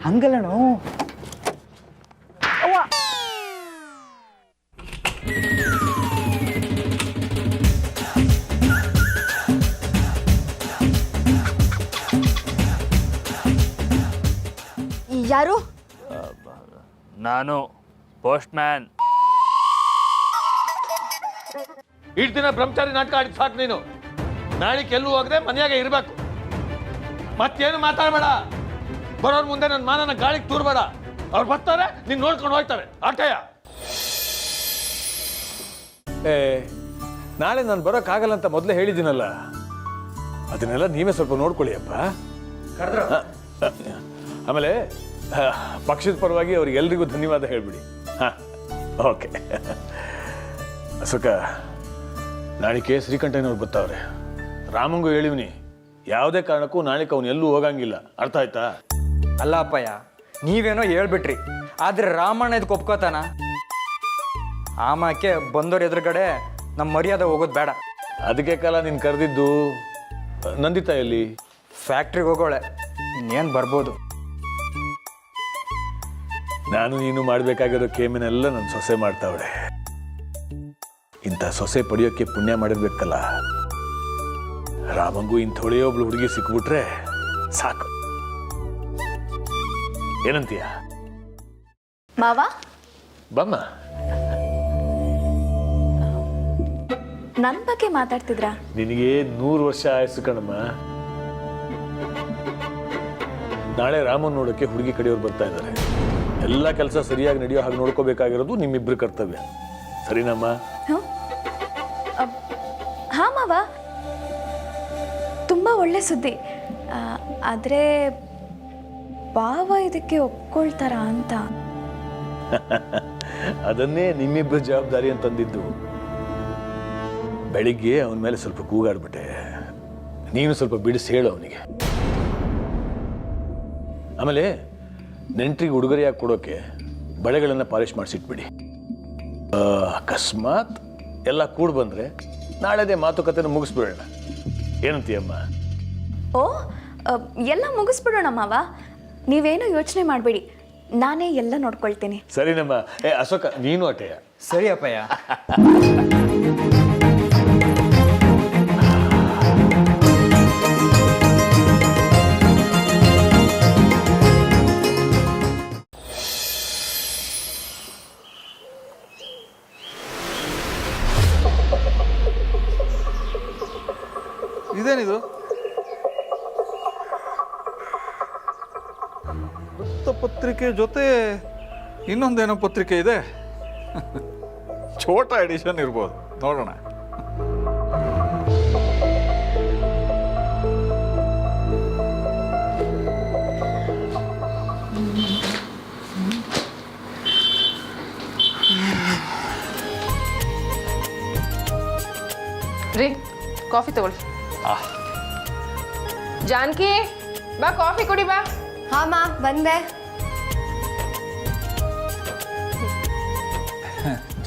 ಹಂಗಲ್ಲಣೋ. ಅವ್ವ ಯಾರು? ನಾನು ಪೋಸ್ಟ್ ಮ್ಯಾನ್. ಇಷ್ಟು ದಿನ ಬ್ರಹ್ಮಚಾರಿ ನಾಟಕ ಆಡಿ ಸಾಕು ನೀನು. ನಾಳೆಗೆ ಎಲ್ಲೂ ಹೋಗದೆ ಮನೆಯಾಗ ಇರಬೇಕು. ಮತ್ತೇನು ಮಾತಾಡಬೇಡ. ಬರೋರ್ ಮುಂದೆ ನನ್ನ ಮಾನನ ಗಾಳಿಗೆ ತೂರ್ಬೇಡ. ಅವ್ರು ಬರ್ತಾರೆ, ನೀನು ನೋಡ್ಕೊಂಡು ಹೋಗ್ತಾರೆ. ಆಟಯ್ಯ ನಾಳೆ ನಾನು ಬರೋಕ್ಕಾಗಲ್ಲ ಅಂತ ಮೊದಲೇ ಹೇಳಿದ್ದೀನಲ್ಲ, ಅದನ್ನೆಲ್ಲ ನೀವೇ ಸ್ವಲ್ಪ ನೋಡ್ಕೊಳ್ಳಿ ಅಪ್ಪ. ಆಮೇಲೆ ಪಕ್ಷದ ಪರವಾಗಿ ಅವ್ರಿಗೆಲ್ರಿಗೂ ಧನ್ಯವಾದ ಹೇಳ್ಬಿಡಿ. ಹಾಂ, ಓಕೆ. ಅಶೋಕ, ನಾಳಿಕೆ ಶ್ರೀಕಂಠಯ್ಯನವ್ರು ಬರ್ತಾವ್ರೆ. ರಾಮಂಗೂ ಹೇಳಿವ್ನಿ, ಯಾವುದೇ ಕಾರಣಕ್ಕೂ ನಾಳಿಕೆ ಅವನು ಎಲ್ಲೂ ಹೋಗಂಗಿಲ್ಲ. ಅರ್ಥ ಆಯ್ತಾ? ಅಲ್ಲ ಅಪ್ಪಯ್ಯ, ನೀವೇನೋ ಹೇಳ್ಬಿಟ್ರಿ, ಆದ್ರೆ ರಾಮಣ್ಣ ಇದಕ್ಕೆ ಒಪ್ಕೋತಾನ? ಆಮಕ್ಕೆ ಬಂದವ್ರ ಎದುರುಗಡೆ ನಮ್ಮ ಮರ್ಯಾದೆ ಹೋಗೋದು ಬೇಡ. ಅದಕ್ಕೆ ಕಾಲ ನೀನು ಕರೆದಿದ್ದು. ನಂದಿತಾ ಎಲ್ಲಿ? ಫ್ಯಾಕ್ಟ್ರಿಗೆ ಹೋಗೋಳೆ, ಇನ್ನೇನು ಬರ್ಬೋದು. ನಾನು ನೀನು ಮಾಡಬೇಕಾಗಿರೋ ಕೇಮಿನೆಲ್ಲ ನನ್ನ ಸೊಸೆ ಮಾಡ್ತಾವಳೆ. ಇಂಥ ಸೊಸೆ ಪಡೆಯೋಕ್ಕೆ ಪುಣ್ಯ ಮಾಡಿರ್ಬೇಕಲ್ಲ. ರಾಮಂಗೂ ಇಂಥೊಳೆಯೋ ಒಬ್ಳು ಹುಡುಗಿ ಸಿಕ್ಬಿಟ್ರೆ ಸಾಕು. ಏನಂತೀಯ ಮಾವ? ಬಮ್ಮ. ನನ್ನ ಬಗ್ಗೆ ಮಾತಾಡ್ತಿದ್ರಾ? ನಿನಗೆ 100 ವರ್ಷ ಆಯಸ್ಸು ಕಣಮ್ಮ. ನಾಳೆ ರಾಮನ್ ನೋಡೋಕ್ಕೆ ಹುಡುಗಿ ಕಡೆಯವ್ರು ಬರ್ತಾ ಇದ್ದಾರೆ. ಎಲ್ಲ ಕೆಲಸ ಸರಿಯಾಗಿ ನಡೆಯೋ ಹಾಗೆ ನೋಡ್ಕೋಬೇಕಾಗಿರೋದು ನಿಮ್ಮಿಬ್ಬರ ಕರ್ತವ್ಯ. ಸರಿನಮ್ಮ? ಹಾ ಮಾವ, ತುಂಬ ಒಳ್ಳೆ ಸುದ್ದಿ. ಆದರೆ ಬಾವ ಇದಕ್ಕೆ ಒಪ್ಕೊಳ್ತಾರ ಅಂತ? ಅದನ್ನೇ ನಿಮ್ಮಿಬ್ಬರ ಜವಾಬ್ದಾರಿ ಅಂತಂದಿದ್ದು. ಬೆಳಿಗ್ಗೆ ಅವನ ಮೇಲೆ ಸ್ವಲ್ಪ ಕೂಗಾಡ್ಬಿಟ್ಟೆ. ನೀನು ಸ್ವಲ್ಪ ಬಿಡಿಸಿ ಹೇಳು ಅವನಿಗೆ. ಆಮೇಲೆ ನೆಂಟ್ರಿಗೆ ಉಡುಗೊರೆಯಾಗಿ ಕೊಡೋಕೆ ಬಳೆಗಳನ್ನು ಪಾಲಿಶ್ ಮಾಡಿಸಿಟ್ಬಿಡಿ. ಅಕಸ್ಮಾತ್ ಎಲ್ಲ ಕೂಡ್ ಬಂದರೆ ನಾಳೆದೇ ಮಾತುಕತೆನ ಮುಗಿಸ್ಬಿಡೋಣ. ಏನಂತೀಯಮ್ಮ? ಓ, ಎಲ್ಲ ಮುಗಿಸ್ಬಿಡೋಣ ಮಾವ. ನೀವೇನು ಯೋಚನೆ ಮಾಡಬೇಡಿ, ನಾನೇ ಎಲ್ಲ ನೋಡ್ಕೊಳ್ತೀನಿ. ಸರಿನಮ್ಮ. ಅಶೋಕ, ನೀನು ಅಟೆಯ. ಸರಿ ಅಪ್ಪಯ್ಯ. ಇದೇನಿದು? ವೃತ್ತಪತ್ರಿಕೆ ಜೊತೆ ಇನ್ನೊಂದೇನೋ ಪತ್ರಿಕೆ ಇದೆ. ಛೋಟಾ ಎಡಿಷನ್ ಇರ್ಬೋದು, ನೋಡೋಣ. ರೀ, ಕಾಫಿ ತಗೊಳ್ಳಿ. ಜಾನಕಿ, ಬಾ ಕಾಫಿ ಕುಡಿ ಬಾ. ಹಾಂ ಮಾ, ಬಂದೆ.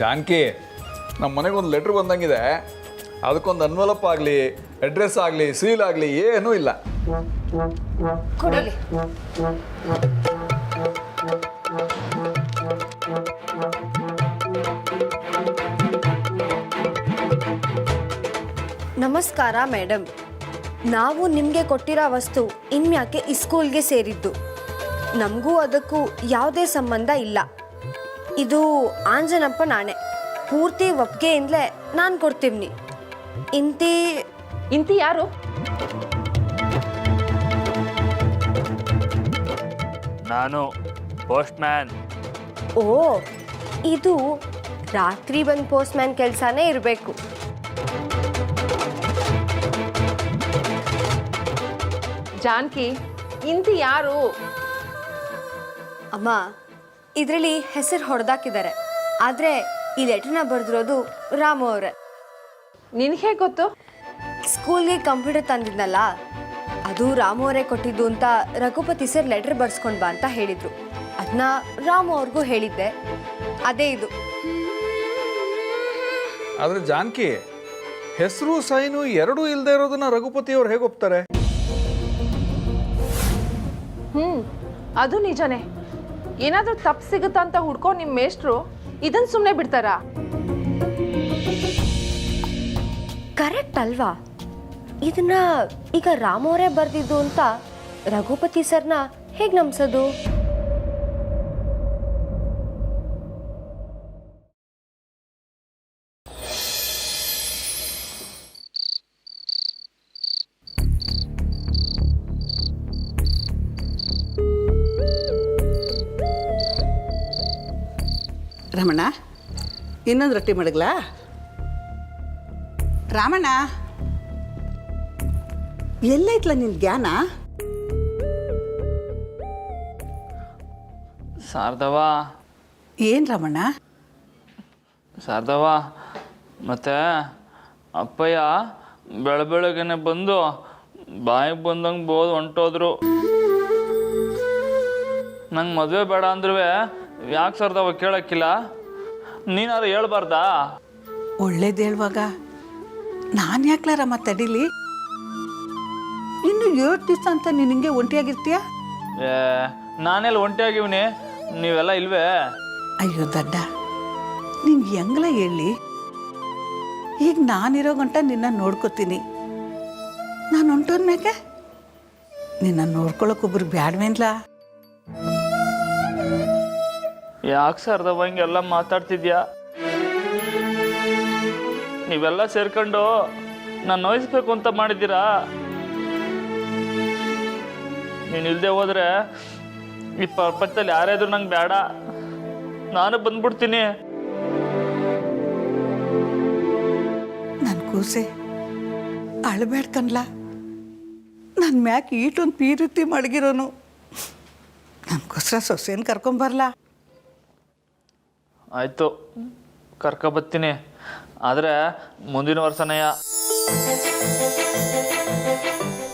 ಜಾನಕಿ, ನಮ್ಮ ಮನೆಗೆ ಒಂದು ಲೆಟ್ರ್ ಬಂದಂಗಿದೆ. ಅದಕ್ಕೊಂದು ಅನ್ವಲಪ್ ಆಗಲಿ, ಅಡ್ರೆಸ್ ಆಗಲಿ, ಸೀಲ್ ಆಗಲಿ ಏನೂ ಇಲ್ಲ. ಕೊಡಲಿ. ನಮಸ್ಕಾರ ಮೇಡಮ್, ನಾವು ನಿಮಗೆ ಕೊಟ್ಟಿರೋ ವಸ್ತು ಇನ್ಮ್ಯಾಕೆ ಈ ಸ್ಕೂಲ್ಗೆ ಸೇರಿದ್ದು. ನಮಗೂ ಅದಕ್ಕೂ ಯಾವುದೇ ಸಂಬಂಧ ಇಲ್ಲ. ಇದು ಆಂಜನಪ್ಪ ನಾಣೆ, ಪೂರ್ತಿ ಒಪ್ಪಿಗೆಯಿಂದಲೇ ನಾನು ಕೊಡ್ತೀನಿ. ಇಂತಿ ಯಾರು? ನಾನು ಪೋಸ್ಟ್ ಮ್ಯಾನ್. ಓ, ಇದು ರಾತ್ರಿ ಬಂದು ಪೋಸ್ಟ್ ಮ್ಯಾನ್ ಕೆಲಸನೇ ಇರಬೇಕು. ಜಾನಕಿ, ಇಂತಿ ಯಾರು? ಅಮ್ಮ, ಇದರಲ್ಲಿ ಹೆಸರು ಹೊಡೆದಾಕಿದ್ದಾರೆ, ಆದರೆ ಈ ಲೆಟರ್ನ ಬರೆದಿರೋದು ರಾಮು ಅವರೇ. ನಿನಗೆ ಹೇಗೆ ಗೊತ್ತು? ಸ್ಕೂಲ್ಗೆ ಕಂಪ್ಯೂಟರ್ ತಂದಿದ್ನಲ್ಲ, ಅದು ರಾಮು ಅವರೇ ಕೊಟ್ಟಿದ್ದು ಅಂತ ರಘುಪತಿ ಸರ್ ಲೆಟರ್ ಬರ್ಸ್ಕೊಂಡು ಬಾ ಅಂತ ಹೇಳಿದರು. ಅದನ್ನ ರಾಮು ಅವ್ರಿಗೂ ಹೇಳಿದ್ದೆ, ಅದೇ ಇದು. ಆದರೆ ಜಾನಕಿ, ಹೆಸರು ಸೈನು ಎರಡೂ ಇಲ್ಲದೆ ಇರೋದನ್ನ ರಘುಪತಿ ಅವ್ರು ಹೇಗೆ ಒಪ್ತಾರೆ? ಅದು ನಿಜನೇ. ಏನಾದರೂ ತಪ್ಪು ಸಿಗುತ್ತಾ ಅಂತ ಹುಡ್ಕೋ ನಿಮ್ಮ ಮೇಷ್ಟ್ರು ಇದನ್ನು ಸುಮ್ಮನೆ ಬಿಡ್ತಾರಾ? ಕರೆಕ್ಟ್ ಅಲ್ವಾ? ಇದನ್ನ ಈಗ ರಾಮವರೇ ಬರೆದಿದ್ದು ಅಂತ ರಘುಪತಿ ಸರ್ನ ಹೇಗೆ ನಂಬಿಸೋದು? ರಮಣ, ಇನ್ನೊಂದು ರೊಟ್ಟಿ ಮಡಗ್ಲಾ? ರಾಮಣ್ಣ, ಎಲ್ಲೈತ್ಲ ನಿನ್ನ ಜ್ಞಾನ? ಶಾರದವ್ವ, ಏನು ರಮಣ? ಶಾರದವ್ವ, ಮತ್ತೆ ಅಪ್ಪಯ್ಯ ಬೆಳಗ್ಗೆನೆ ಬಂದು ಬಾಯಿಗೆ ಬಂದಂಗೆ ಬೋದು ಹೊಂಟೋದ್ರು. ನಂಗೆ ಮದುವೆ ಬೇಡ ಅಂದ್ರೂ ಯಾಕೆ ಶಾರದವ್ವ ಕೇಳೋಕ್ಕಿಲ್ಲ? ನೀನಾದ್ರು ಹೇಳ್ಬಾರ್ದಾ? ಒಳ್ಳೇದು ಹೇಳುವಾಗ ನಾನು ಯಾಕ್ಲ ರಮ್ಮ ತಡೀಲಿ? ಇನ್ನು 7 ದಿವಸ ಅಂತ ನೀನು ಹಿಂಗೆ ಒಂಟಿಯಾಗಿರ್ತೀಯ? ನಾನೆಲ್ಲ ಒಂಟಿಯಾಗಿವ್ನಿ, ನೀವೆಲ್ಲ ಇಲ್ವೇ? ಅಯ್ಯೋ ದಡ್ಡ, ನಿಂಗೆ ಹೆಂಗ್ಲ ಹೇಳಿ? ಈಗ ನಾನಿರೋ ಗಂಟ ನಿನ್ನ ನೋಡ್ಕೋತೀನಿ. ನಾನು ಹೊಂಟೋದ್ಮ್ಯಾಕೆ ನಿನ್ನ ನೋಡ್ಕೊಳಕ್ಕೊಬ್ರು ಬ್ಯಾಡ್ವೇನ್ಲ? ಯಾಕೆ ಶಾರದವ್ವ ಹಿಂಗೆಲ್ಲ ಮಾತಾಡ್ತಿದ್ಯಾ? ನೀವೆಲ್ಲ ಸೇರ್ಕೊಂಡು ನಾನು ನೋಯಿಸ್ಬೇಕು ಅಂತ ಮಾಡಿದ್ದೀರಾ? ನೀನು ಇಲ್ಲದೆ ಹೋದ್ರೆ ಈ ಪ್ರಪಂಚದಲ್ಲಿ ಯಾರೇ ಇದ್ರು ನಂಗೆ ಬೇಡ, ನಾನು ಬಂದ್ಬಿಡ್ತೀನಿ. ನನ್ನ ಕೂಸೆ ಅಳಬೇಡ್ಕನ್ಲ. ನನ್ನ ಮ್ಯಾಕೆ ಈಟೊಂದು ಪೀರುತ್ತಿ ಮಡಗಿರೋನು. ನನಗೋಸ್ಕರ ಸೊಸೆನ ಕರ್ಕೊಂಬರ್ಲಾ? ಆಯಿತು, ಕರ್ಕೊಬತ್ತೀನಿ. ಆದರೆ ಮುಂದಿನ ವರ್ಷನೆಯ.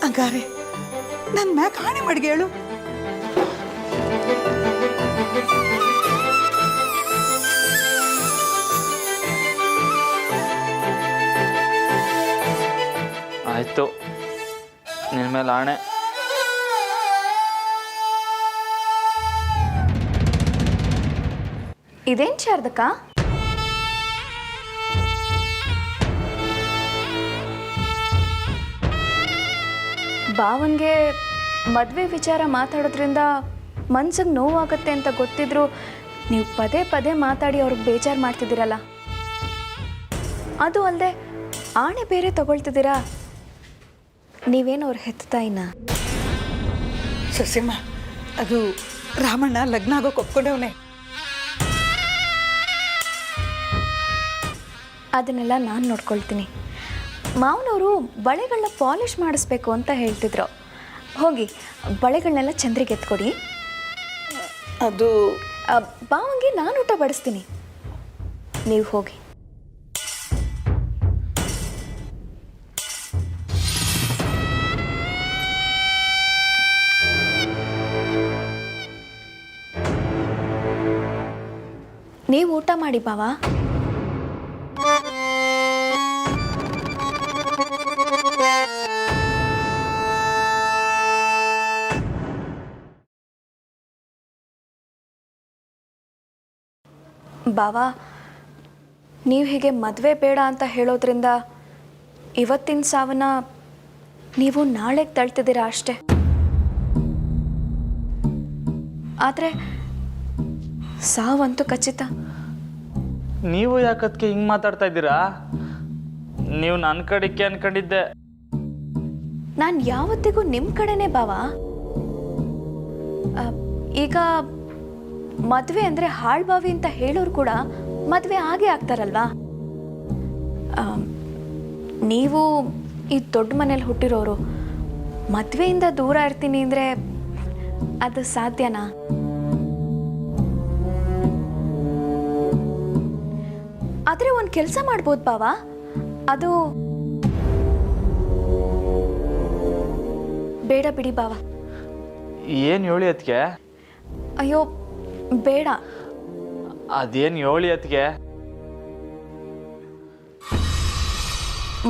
ಹಂಗಾರೆ ನನ್ನ ಮ್ಯಾಕೆ ಹಾಣೆ ಮಡ್ಗೆ ಹೇಳು. ಆಯಿತು, ನಿನ್ನ ಮೇಲೆ ಆಣೆ. ಇದೇನು ಶಾರದಕ್ಕ? ಭಾವನ್ಗೆ ಮದುವೆ ವಿಚಾರ ಮಾತಾಡೋದ್ರಿಂದ ಮನ್ಸಿಗೆ ನೋವಾಗುತ್ತೆ ಅಂತ ಗೊತ್ತಿದ್ರು ನೀವು ಪದೇ ಪದೇ ಮಾತಾಡಿ ಅವ್ರಿಗೆ ಬೇಜಾರು ಮಾಡ್ತಿದ್ದೀರಲ್ಲ. ಅದು ಅಲ್ಲದೆ ಆಣೆ ಬೇರೆ ತಗೊಳ್ತಿದ್ದೀರಾ. ನೀವೇನು ಅವ್ರ ಹೆತ್ತ ತಾಯಿನ? ಸೊಸೆಮ್ಮ, ಅದು ರಾಮಣ್ಣ ಲಗ್ನ ಆಗೋಕೆ ಒಪ್ಕೊಂಡವನೇ. ಅದನ್ನೆಲ್ಲ ನಾನು ನೋಡ್ಕೊಳ್ತೀನಿ. ಮಾವನವರು ಬಳೆಗಳನ್ನ ಪಾಲಿಷ್ ಮಾಡಿಸ್ಬೇಕು ಅಂತ ಹೇಳ್ತಿದ್ರು. ಹೋಗಿ ಬಳೆಗಳನ್ನೆಲ್ಲ ಚಂದ್ರಿಗೆ ಎತ್ಕೊಡಿ. ಅದು ಬಾವಂಗೆ ನಾನು ಊಟ ಬಡಿಸ್ತೀನಿ, ನೀವು ಹೋಗಿ. ನೀವು ಊಟ ಮಾಡಿ ಬಾವ. ಬಾವ, ನೀವು ಹೀಗೆ ಮದುವೆ ಬೇಡ ಅಂತ ಹೇಳೋದ್ರಿಂದ ಇವತ್ತಿನ ಸಾವನ್ನ ನೀವು ನಾಳೆಗೆ ತಳ್ತಿದ್ದೀರಾ ಅಷ್ಟೆ. ಆದರೆ ಸಾವಂತೂ ಖಚಿತ. ನೀವು ಯಾಕದಕ್ಕೆ ಹಿಂಗೆ ಮಾತಾಡ್ತಾ ಇದ್ದೀರಾ? ನೀವು ನನ್ನ ಕಡೆಗೆ ಅನ್ಕೊಂಡಿದ್ದೆ. ನಾನು ಯಾವತ್ತಿಗೂ ನಿಮ್ಮ ಕಡೆನೇ ಬಾವ. ಈಗ ಮದುವೆ ಅಂದರೆ ಹಾಳ್ಬಾವಿ ಅಂತ ಹೇಳೋರು ಕೂಡ ಮದುವೆ ಆಗೇ ಆಗ್ತಾರಲ್ವಾ. ನೀವು ಈ ದೊಡ್ಡ ಮನೇಲಿ ಹುಟ್ಟಿರೋರು ಮದುವೆಯಿಂದ ದೂರ ಇರ್ತೀನಿ ಅಂದರೆ ಅದು ಸಾಧ್ಯನಾ? ಆದರೆ ಒಂದು ಕೆಲಸ ಮಾಡ್ಬೋದು ಬಾವ. ಅದು ಬೇಡ ಬಿಡಿ ಬಾವ. ಏನು ಹೇಳಿ ಅದಕ್ಕೆ? ಅಯ್ಯೋ ಬೇಡ. ಅದೇನು ಹೇಳಿ ಅದಕ್ಕೆ?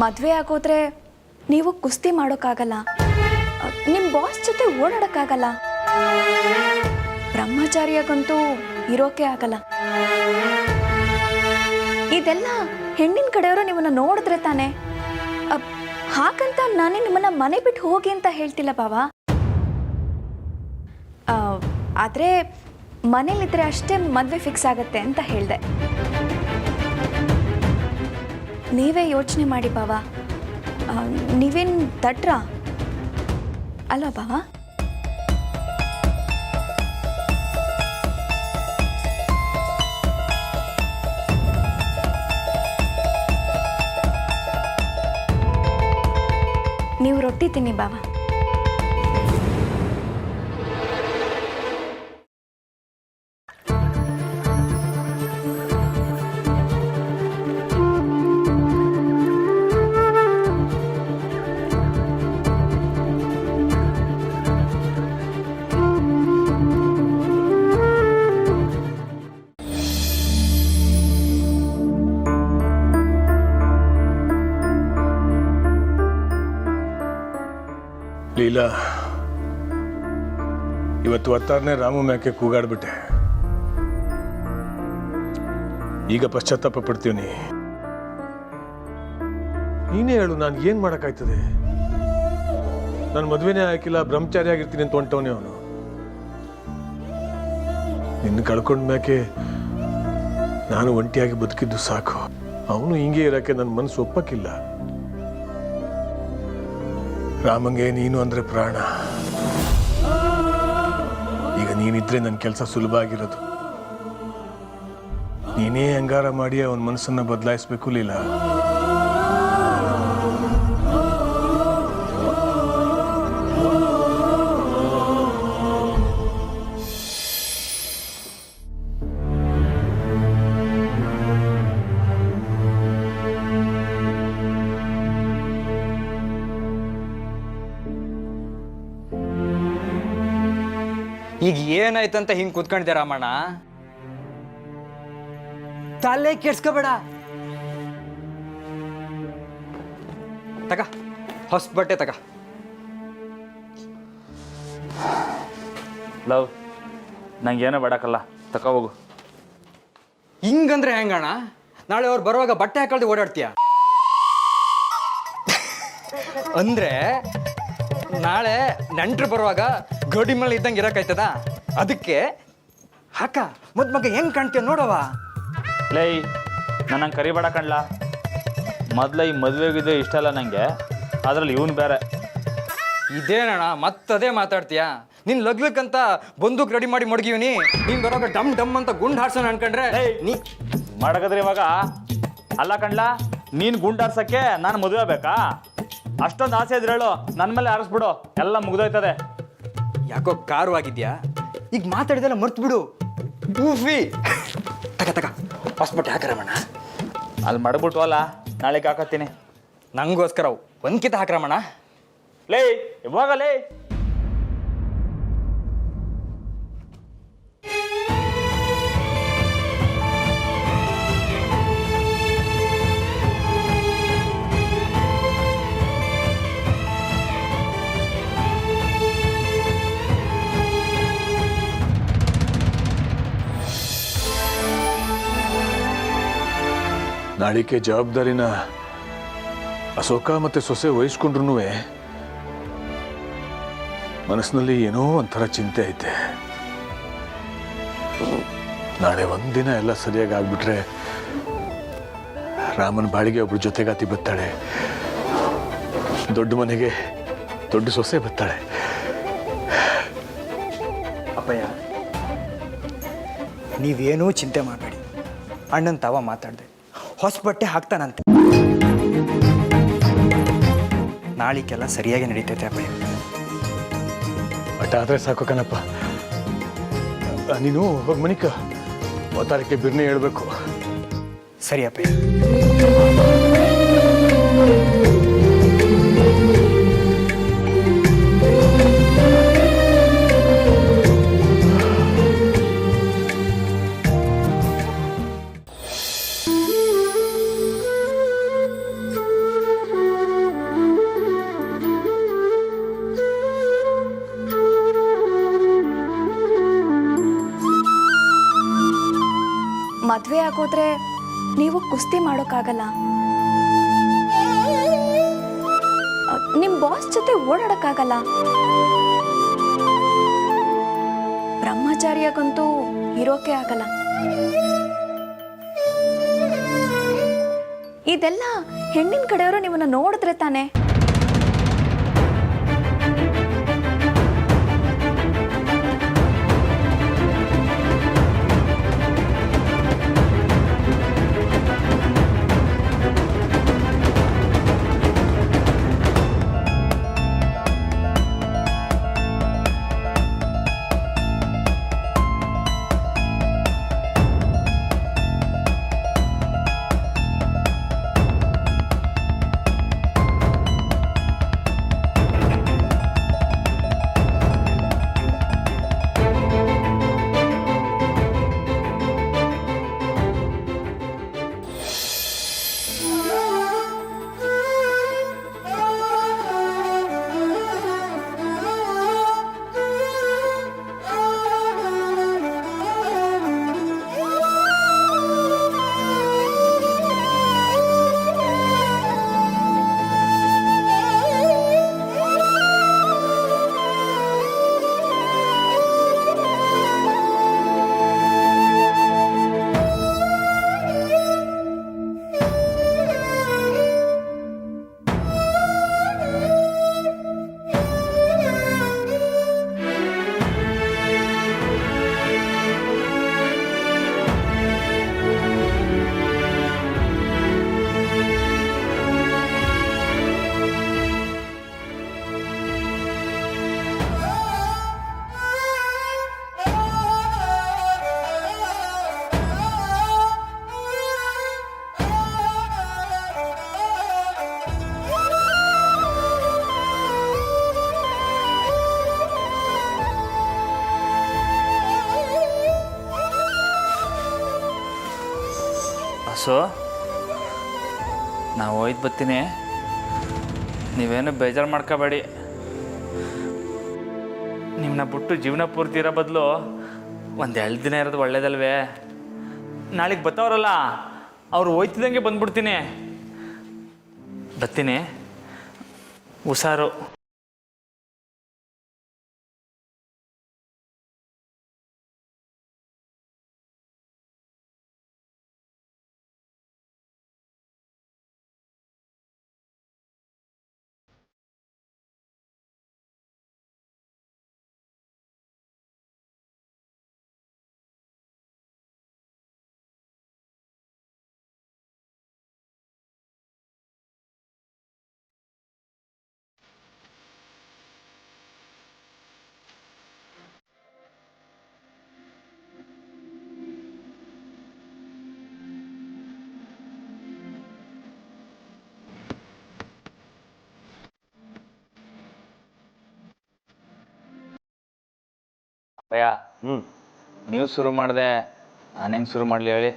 ಮದುವೆ ಆಗೋದ್ರೆ ನೀವು ಕುಸ್ತಿ ಮಾಡೋಕ್ಕಾಗಲ್ಲ, ನಿಮ್ಮ ಬಾಸ್ ಜೊತೆ ಓಡಾಡೋಕ್ಕಾಗಲ್ಲ. ಬ್ರಹ್ಮಚಾರಿಯಾಗಂತೂ ಇರೋಕೆ ಆಗಲ್ಲ. ಇದೆಲ್ಲ ಹೆಣ್ಣಿನ ಕಡೆಯವರು ನಿಮ್ಮನ್ನ ನೋಡಿದ್ರೆ ತಾನೆ. ಹಾಗಂತ ನಾನೇ ನಿಮ್ಮನ್ನ ಮನೆ ಬಿಟ್ಟು ಹೋಗಿ ಅಂತ ಹೇಳ್ತಿಲ್ಲ ಬಾವ. ಆದರೆ ಮನೇಲಿದ್ರೆ ಅಷ್ಟೇ ಮದುವೆ ಫಿಕ್ಸ್ ಆಗತ್ತೆ ಅಂತ ಹೇಳಿದೆ. ನೀವೇ ಯೋಚನೆ ಮಾಡಿ ಬಾವ. ನೀವೇನು ದಟ್ರ ಅಲ್ವಾ ಬಾವ? ನೀವು ರೊಟ್ಟಿ ತಿನ್ನಿ ಬಾವ. ಲೀಲಾ, ಇವತ್ತು ಒತ್ತಾರನೇ ರಾಮು ಮ್ಯಾಕೆ ಕೂಗಾಡ್ಬಿಟ್ಟೆ. ಈಗ ಪಶ್ಚಾತ್ತಾಪ ಪಡ್ತೀವಿ. ನೀನೇ ಹೇಳು, ನಾನು ಏನ್ ಮಾಡಕ್ಕಾಯ್ತದೆ? ನಾನು ಮದ್ವೆನೇ ಹಾಕಿಲ್ಲ, ಬ್ರಹ್ಮಚಾರಿ ಆಗಿರ್ತೀನಿ ಅಂತ ಹೊಂಟವನೇ ಅವನು. ನಿನ್ನ ಕಳ್ಕೊಂಡ ಮ್ಯಾಕೆ ನಾನು ಒಂಟಿಯಾಗಿ ಬದುಕಿದ್ದು ಸಾಕು. ಅವನು ಹಿಂಗೆ ಇರಕ್ಕೆ ನನ್ನ ಮನಸ್ಸು ಒಪ್ಪಕ್ಕಿಲ್ಲ. ರಾಮಂಗೆ ನೀನು ಅಂದ್ರೆ ಪ್ರಾಣ. ಈಗ ನೀನಿದ್ರೆ ನನ್ನ ಕೆಲಸ ಸುಲಭ ಆಗಿರೋದು. ನೀನೇ ಅಂಗಾರ ಮಾಡಿ ಅವನ ಮನಸ್ಸನ್ನ ಬದಲಾಯಿಸ್ಬೇಕು ಲೀಲಾ. ಈಗ ಏನಾಯ್ತಂತ ಹಿಂಗೆ ಕೂತ್ಕೊಂಡಿದ್ದೆ ರಾಮಣ್ಣ? ತಲೆ ಕೆಡ್ಸ್ಕೋಬೇಡ. ತಗ ಹೊಸ ಬಟ್ಟೆ ತಗ. ಲವ್, ನಂಗೇನೋ ಬೇಡಕ್ಕಲ್ಲ, ತಕ ಹೋಗು. ಹಿಂಗಂದ್ರೆ ಹೆಂಗಣ್ಣ? ನಾಳೆ ಅವ್ರು ಬರುವಾಗ ಬಟ್ಟೆ ಹಾಕೊಳ್ದೆ ಓಡಾಡ್ತೀಯ ಅಂದ್ರೆ ನಾಳೆ ನೆಂಟ್ರು ಬರುವಾಗ ಗೋಡಿ ಮೇಲೆ ಇದ್ದಂಗೆ ಇರಕ್ಕಾಯ್ತದ? ಅದಕ್ಕೆ ಹಾಕ ಮಗ ಹೆಂಗ್ ಕಾಣ್ತೀಯ ನೋಡವ. ಲೈ, ನನ್ನ ಕರಿಬೇಡ ಕಣ್ಲ. ಮೊದಲ ಈ ಮದುವೆಗಿದ್ದು ಇಷ್ಟ ಅಲ್ಲ ನನಗೆ, ಅದ್ರಲ್ಲಿ ಇವನು ಬೇರೆ. ಇದೇನಣ್ಣ ಮತ್ತದೇ ಮಾತಾಡ್ತೀಯ? ನಿನ್ ಲಗ್ಲಕ್ಕಂತ ಬಂದೂಕ್ ರೆಡಿ ಮಾಡಿ ಮಡಗಿವ್ನಿ, ನೀನ್ ಬರುವಾಗ ಡಮ್ ಡಮ್ ಅಂತ ಗುಂಡ್ ಹಾರ್ಸೋಣ ಅನ್ಕೊಂಡ್ರೆ ನೀ ಮಾಡಕದ್ರಿ ಇವಾಗ. ಅಲ್ಲ ಕಣ್ಲ, ನೀನು ಗುಂಡಾರ್ಸಕ್ಕೆ ನಾನು ಮದುವೆ ಬೇಕಾ? ಅಷ್ಟೊಂದು ಆಸೆ ಇದ್ರೆ ಹೇಳು, ನನ್ನ ಮೇಲೆ ಆರಿಸ್ಬಿಡು, ಎಲ್ಲ ಮುಗ್ದೋಯ್ತದೆ. ಯಾಕೋ ಕಾರವಾಗಿದ್ಯಾ? ಈಗ ಮಾತಾಡಿದೆಲ್ಲ ಮರ್ತು ಬಿಡು. ಊಫಿ ತಗ ತಗ ಹೊಸ್ಬಟ್ಟೆ ಹಾಕರಮಣ. ಅಲ್ಲಿ ಮಡಗ್ಬಿಟ್ಟು ಅಲ್ಲ, ನಾಳೆಗೆ ಹಾಕತ್ತೀನಿ. ನಂಗೋಸ್ಕರ ಒಂದ್ಕಿತ ಹಾಕ್ರಮಣ. ಲೇ ಇವಾಗ ಲೇ. ನಾಳಿಕೆ ಜವಾಬ್ದಾರಿನ ಅಶೋಕ ಮತ್ತೆ ಸೊಸೆ ವಹಿಸ್ಕೊಂಡ್ರು ಮನಸ್ಸಿನಲ್ಲಿ ಏನೋ ಒಂಥರ ಚಿಂತೆ ಐತೆ. ನಾಳೆ ಒಂದಿನ ಎಲ್ಲ ಸರಿಯಾಗಿ ಆಗ್ಬಿಟ್ರೆ ರಾಮನ ಬಾಳಿಗೆ ಒಬ್ರು ಜೊತೆಗಾತಿ ಬರ್ತಾಳೆ, ದೊಡ್ಡ ಮನೆಗೆ ದೊಡ್ಡ ಸೊಸೆ ಬರ್ತಾಳೆ. ಅಪ್ಪಯ್ಯ, ನೀವೇನೂ ಚಿಂತೆ ಮಾಡಬೇಡಿ. ಅಣ್ಣನ ತಾವ ಮಾತಾಡಿದೆ, ಹೊಸ ಬಟ್ಟೆ ಹಾಕ್ತಾನಂತೆ. ನಾಳಿಗೆಲ್ಲ ಸರಿಯಾಗಿ ನಡೀತೈತೆ ಅಪ್ಪಯ್ಯ. ಬಟ್ ಆದ್ರೆ ಸಾಕು ಕಣಪ್ಪ. ನೀನು ಹೋಗಿ ಮನಿಕ ಅವತಾರಕ್ಕೆ ಬಿರ್ನೆ ಹೇಳ್ಬೇಕು. ಸರಿ ಅಪ್ಪಯ್ಯ. ಆಗೋದ್ರೆ ನೀವು ಕುಸ್ತಿ ಮಾಡೋಕ್ಕಾಗಲ್ಲ. ನಿಮ್ಮ ಬಾಸ್ ಜೊತೆ ಓಡಾಡಕ್ಕಾಗಲ್ಲ. ಬ್ರಹ್ಮಚಾರಿಯಾಗಂತೂ ಇರೋಕೆ ಆಗಲ್ಲ. ಇದೆಲ್ಲ ಹೆಣ್ಣಿನ ಕಡೆಯವರು ನಿಮ್ಮನ್ನ ನೋಡಿದ್ರೆ ತಾನೆ. ಸೊ ನಾವು ಹೋಯ್ತು ಬರ್ತೀನಿ, ನೀವೇನು ಬೇಜಾರು ಮಾಡ್ಕೋಬೇಡಿ. ನಿಮ್ಮನ್ನ ಬಿಟ್ಟು ಜೀವನ ಪೂರ್ತಿ ಇರೋ ಬದಲು ಒಂದು 2 ದಿನ ಇರೋದು ಒಳ್ಳೇದಲ್ವೇ? ನಾಳೆಗೆ ಬರ್ತಾವ್ರಲ್ಲ, ಅವ್ರು ಹೋಯ್ತಿದ್ದಂಗೆ ಬಂದ್ಬಿಡ್ತೀನಿ. ಬರ್ತೀನಿ, ಹುಷಾರು. ಭಯ ನೀವು ಶುರು ಮಾಡಿದೆ, ನಾನು ಹೆಂಗೆ ಶುರು ಮಾಡಲಿ ಹೇಳಿ?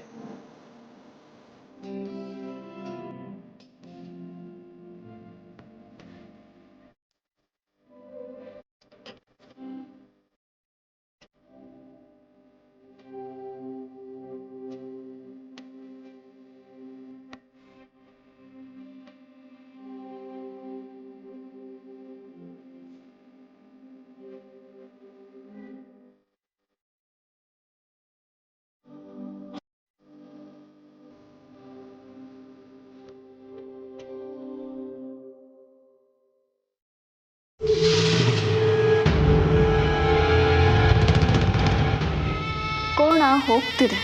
ಕೋಣ ಹೋಗ್ತಿದೆ,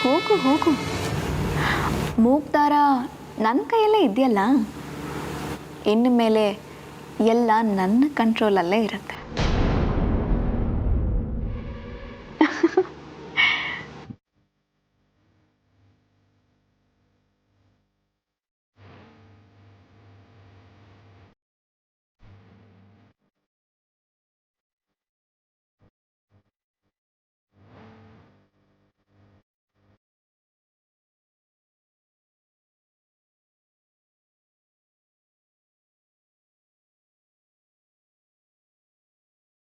ಹೋಗು ಹೋಗು. ಮೂಗ್ದಾರ ನನ್ನ ಕೈಯಲ್ಲೇ ಇದೆಯಲ್ಲ, ಇನ್ನು ಮೇಲೆ ಎಲ್ಲ ನನ್ನ ಕಂಟ್ರೋಲಲ್ಲೇ ಇರುತ್ತೆ.